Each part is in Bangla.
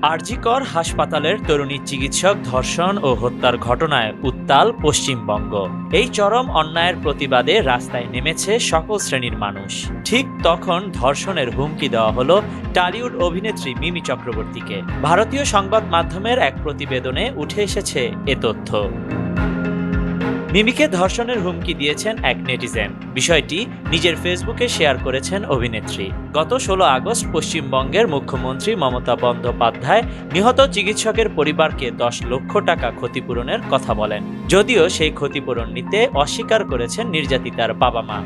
আরজিকর হাসপাতালের তরুণী চিকিৎসক ধর্ষণ ও হত্যার ঘটনায় উত্তাল পশ্চিমবঙ্গ। এই চরম অন্যায়ের প্রতিবাদে রাস্তায় নেমেছে সকল শ্রেণীর মানুষ। ঠিক তখন ধর্ষণের হুমকি দেওয়া হলো টলিউড অভিনেত্রী মিমি চক্রবর্তীকে। ভারতীয় সংবাদ মাধ্যমের এক প্রতিবেদনে উঠে এসেছে এ তথ্য। মিমিকে ধর্ষণের হুমকি দিয়েছেন এক নেটিজেন। বিষয়টি নিজের ফেসবুকে শেয়ার করেছেন অভিনেত্রী। গত 16 আগস্ট পশ্চিমবঙ্গের মুখ্যমন্ত্রী মমতা বন্দ্যোপাধ্যায় নিহত চিকিৎসকের পরিবারকে 10 লক্ষ টাকা ক্ষতিপূরণের কথা বলেন। যদিও সেই ক্ষতিপূরণ নিতে অস্বীকার করেছেন নির্যাতিতার বাবা মা।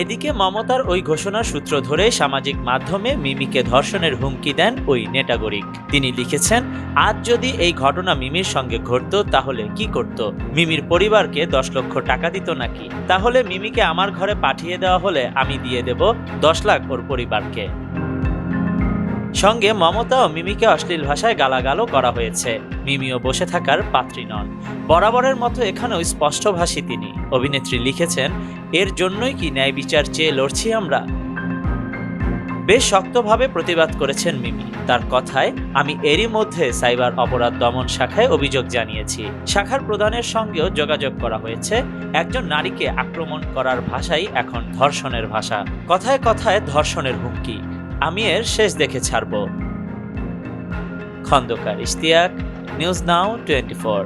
এদিকে মমতার ওই ঘোষণার সূত্র ধরে সামাজিক মাধ্যমে মিমিকে ধর্ষণের হুমকি দেন ওই নেটাগরিক। তিনি লিখেছেন, আজ যদি এই ঘটনা মিমির সঙ্গে ঘটতো তাহলে কি করত? মিমির পরিবারকে 10 লক্ষ টাকা দিত নাকি? তাহলে মিমিকে আমার ঘরে পাঠিয়ে দেওয়া হলে আমি দিয়ে দেব 10 লাখ ওর পরিবারকে। সঙ্গে মমতা ও মিমিকে অশ্লীল ভাষায় গালাগালও করা হয়েছে। মিমিও বসে থাকার পাত্রী নন। বরাবরের মতো এখানেও স্পষ্টভাষী তিনি। অভিনেত্রী লিখেছেন, এর জন্যই কি ন্যায় বিচার চেয়ে লড়ছি আমরা? বেশ শক্তভাবে প্রতিবাদ করেছেন মিমি। তার কথায়, আমি এরই মধ্যে সাইবার অপরাধ দমন শাখায় অভিযোগ জানিয়েছি। শাখার প্রধানের সঙ্গেও যোগাযোগ করা হয়েছে। একজন নারীকে আক্রমণ করার ভাষাই এখন ধর্ষণের ভাষা। কথায় কথায় ধর্ষণের হুমকি। আমি এর শেষ দেখে ছাড়ব। Khandakar Ishtiaq, news now 24।